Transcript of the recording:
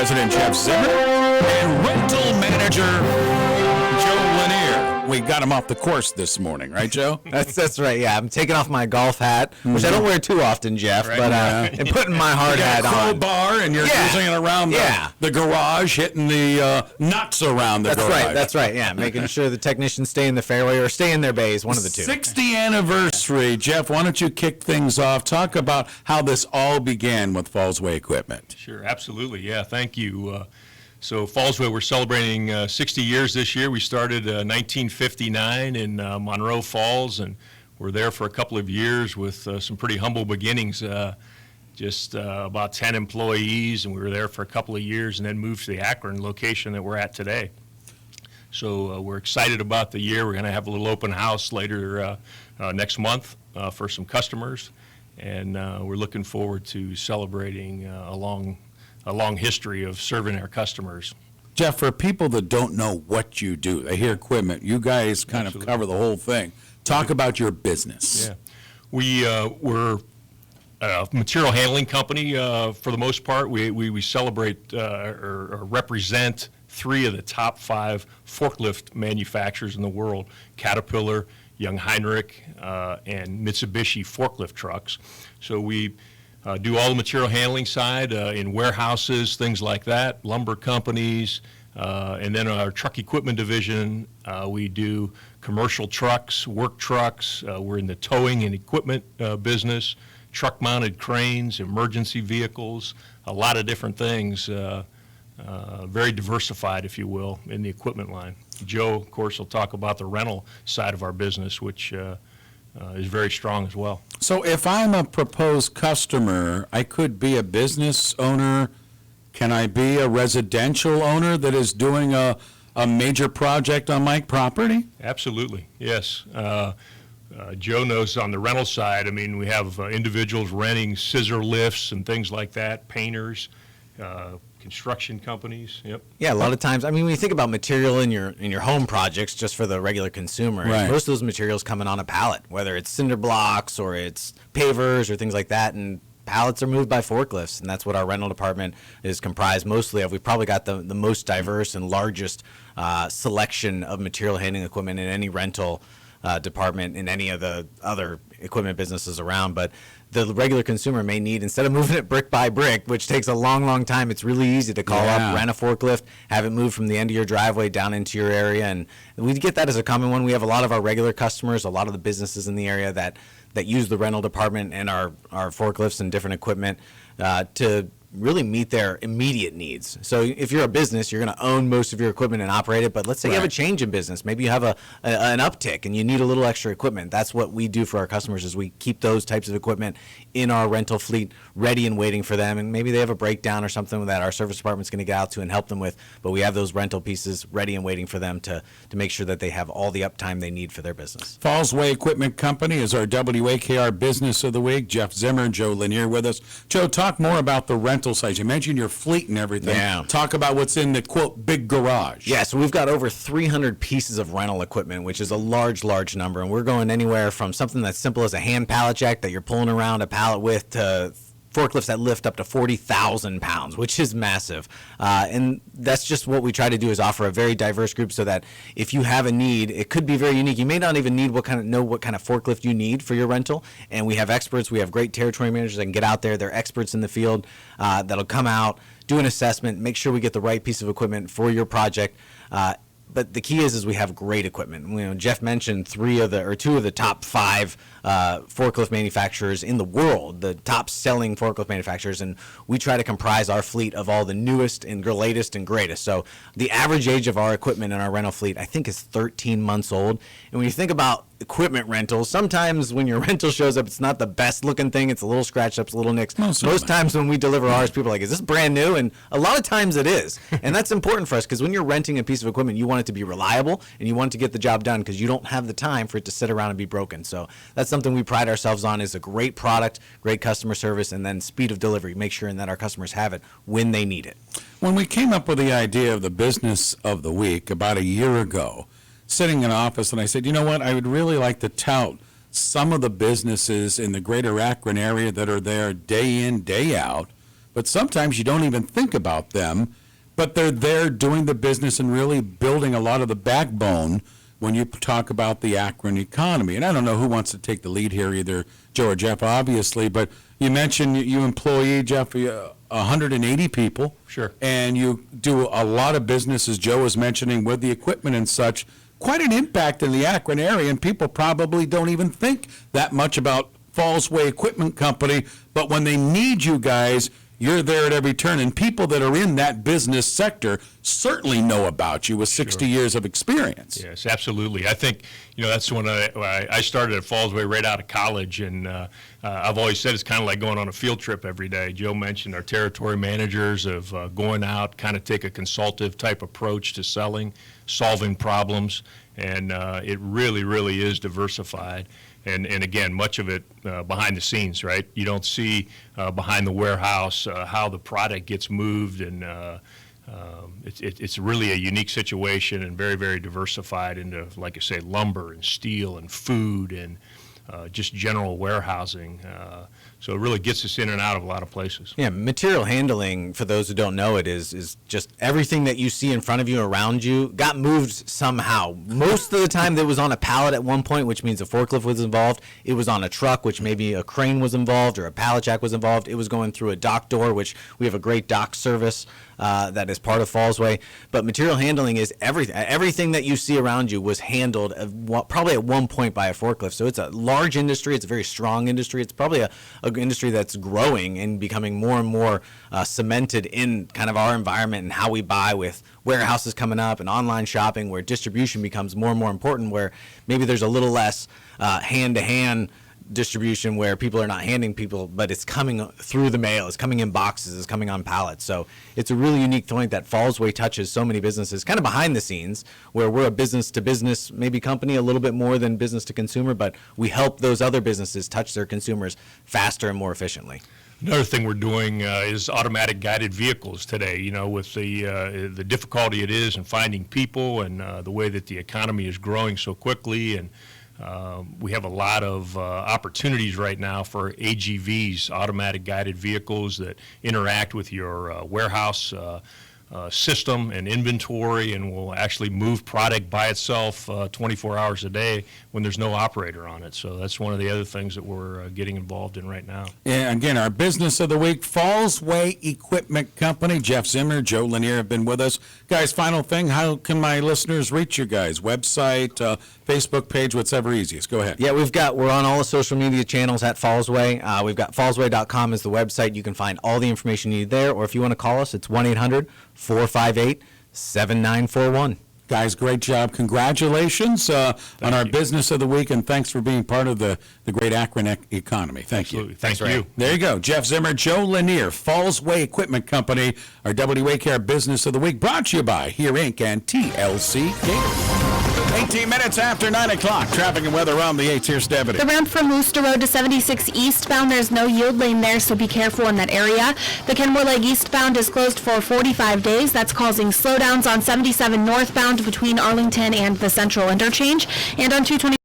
President Jeff Zimmer and rental manager Joe Lanier. We got him off the course this morning, right, Joe? That's right. Yeah, I'm taking off my golf hat, which I don't wear too often, Jeff. Right, but and putting my hard hat on. You got a crowbar, and you're using it around the garage, hitting the nuts around the garage. That's right. Yeah, making sure the technicians stay in the fairway or stay in their bays, one of the two. 60th anniversary, Jeff. Why don't you kick things off? Talk about how this all began with Fallsway Equipment. Sure, absolutely. Yeah, thank you. So Fallsway, we're celebrating 60 years this year. We started 1959 in Monroe Falls, and we're there for a couple of years with some pretty humble beginnings, just about 10 employees, and we were there for a couple of years and then moved to the Akron location that we're at today. So we're excited about the year. We're going to have a little open house later next month for some customers, and we're looking forward to celebrating a long history of serving our customers. Jeff, for people that don't know what you do, they hear equipment, you guys kind of cover the whole thing. Talk about your business. Yeah, we're a material handling company for the most part. We celebrate or represent 3 of the top 5 forklift manufacturers in the world: Caterpillar, Young Heinrich, and Mitsubishi forklift trucks. So we do all the material handling side in warehouses, things like that, lumber companies, and then our truck equipment division, we do commercial trucks, work trucks, we're in the towing and equipment business, truck-mounted cranes, emergency vehicles, a lot of different things, very diversified, if you will, in the equipment line. Joe, of course, will talk about the rental side of our business, which is very strong as well. So if I'm a proposed customer, I could be a business owner. Can I be a residential owner that is doing a major project on my property? Absolutely, yes. Joe knows on the rental side, I mean, we have individuals renting scissor lifts and things like that, painters, construction companies. Yep. Yeah, a lot of times. I mean, when you think about material in your home projects, just for the regular consumer, right, most of those materials coming on a pallet, whether it's cinder blocks or it's pavers or things like that, and pallets are moved by forklifts, and that's what our rental department is comprised mostly of. We've probably got the most diverse and largest selection of material handling equipment in any rental department in any of the other equipment businesses around. But the regular consumer may need, instead of moving it brick by brick, which takes a long time, it's really easy to call up, rent a forklift, have it moved from the end of your driveway down into your area. And we get that as a common one. We have a lot of our regular customers, a lot of the businesses in the area that use the rental department and our forklifts and different equipment to really meet their immediate needs. So if you're a business, you're going to own most of your equipment and operate it, but let's say you have a change in business. Maybe you have an uptick and you need a little extra equipment. That's what we do for our customers, is we keep those types of equipment in our rental fleet ready and waiting for them, and maybe they have a breakdown or something that our service department's going to get out to and help them with, but we have those rental pieces ready and waiting for them to make sure that they have all the uptime they need for their business. Fallsway Equipment Company is our WAKR Business of the Week. Jeff Zimmer and Joe Lanier with us. Joe, talk more about the rental side. You mentioned your fleet and everything. Yeah. Talk about what's in the, quote, big garage. Yeah, so we've got over 300 pieces of rental equipment, which is a large number, and we're going anywhere from something that's simple as a hand pallet jack that you're pulling around a pallet with to forklifts that lift up to 40,000 pounds, which is massive. And that's just what we try to do, is offer a very diverse group so that if you have a need, it could be very unique. You may not even need what kind of forklift you need for your rental. And we have experts. We have great territory managers that can get out there. They're experts in the field that'll come out, do an assessment, make sure we get the right piece of equipment for your project. But the key is we have great equipment. You know, Jeff mentioned 2 of the top 5 forklift manufacturers in the world, the top selling forklift manufacturers, and we try to comprise our fleet of all the newest and latest and greatest. So the average age of our equipment in our rental fleet, I think, is 13 months old. And when you think about equipment rentals, sometimes when your rental shows up, it's not the best looking thing. It's a little scratched up, it's a little nicked. Most times when we deliver ours, people are like, is this brand new? And a lot of times it is. And that's important for us, because when you're renting a piece of equipment, you want it to be reliable and you want it to get the job done, because you don't have the time for it to sit around and be broken. So that's something we pride ourselves on, is a great product, great customer service, and then speed of delivery. Make sure that our customers have it when they need it. When we came up with the idea of the Business of the Week about a year ago, sitting in office, and I said, you know what, I would really like to tout some of the businesses in the greater Akron area that are there day in, day out, but sometimes you don't even think about them, but they're there doing the business and really building a lot of the backbone when you talk about the Akron economy. And I don't know who wants to take the lead here, either Joe or Jeff, obviously, but you mentioned you employ, Jeff, 180 people. Sure. And you do a lot of business, as Joe was mentioning, with the equipment and such. Quite an impact in the Akron area, and people probably don't even think that much about Fallsway Equipment Company, but when they need you guys, you're there at every turn, and people that are in that business sector certainly know about you with 60 years of experience. Yes, absolutely. I think, that's when I started at Fallsway right out of college, and I've always said it's kind of like going on a field trip every day. Joe mentioned our territory managers of going out, kind of take a consultative type approach to selling, solving problems, and it really, really is diversified. And again, much of it behind the scenes, right? You don't see behind the warehouse how the product gets moved, and it's really a unique situation and very, very diversified into, like I say, lumber and steel and food and just general warehousing. So it really gets us in and out of a lot of places. Yeah, material handling, for those who don't know it, is just everything that you see in front of you, around you, got moved somehow. Most of the time, that was on a pallet at one point, which means a forklift was involved. It was on a truck, which maybe a crane was involved or a pallet jack was involved. It was going through a dock door, which we have a great dock service that is part of Fallsway. But material handling is everything. Everything that you see around you was handled probably at one point by a forklift. So it's a large industry. It's a very strong industry. It's probably a industry that's growing and becoming more and more cemented in kind of our environment and how we buy, with warehouses coming up and online shopping, where distribution becomes more and more important, where maybe there's a little less hand-to-hand distribution where people are not handing people, but it's coming through the mail, it's coming in boxes, it's coming on pallets. So it's a really unique point that Fallsway touches so many businesses kind of behind the scenes, where we're a business to business maybe company a little bit more than business to consumer, but we help those other businesses touch their consumers faster and more efficiently. Another thing we're doing is automatic guided vehicles today. With the difficulty it is in finding people, and the way that the economy is growing so quickly, and we have a lot of opportunities right now for AGVs, automatic guided vehicles, that interact with your warehouse system and inventory, and will actually move product by itself 24 hours a day when there's no operator on it. So that's one of the other things that we're getting involved in right now. And again, our business of the week, Fallsway Equipment Company. Jeff Zimmer, Joe Lanier have been with us. Guys, final thing, how can my listeners reach you guys? Website, Facebook page, whatever easiest. Go ahead. Yeah, we're on all the social media channels at Fallsway. We've got fallsway.com as the website. You can find all the information you need there, or if you want to call us, it's 1-800-458-7941. Guys, great job. Congratulations on our business of the week, and thanks for being part of the great Akron economy. Thank Absolutely. you. Thank you. There you go. Jeff Zimmer, Joe Lanier, Fallsway Equipment Company, our WAKR Business of the Week, brought to you by Here Inc. and TLC Catering. 18 minutes after 9 o'clock. Traffic and weather on the 8th. Here's Stephanie. The ramp from Worcester Road to 76 eastbound, there's no yield lane there, so be careful in that area. The Kenmore Lake eastbound is closed for 45 days. That's causing slowdowns on 77 northbound between Arlington and the Central Interchange. And on 220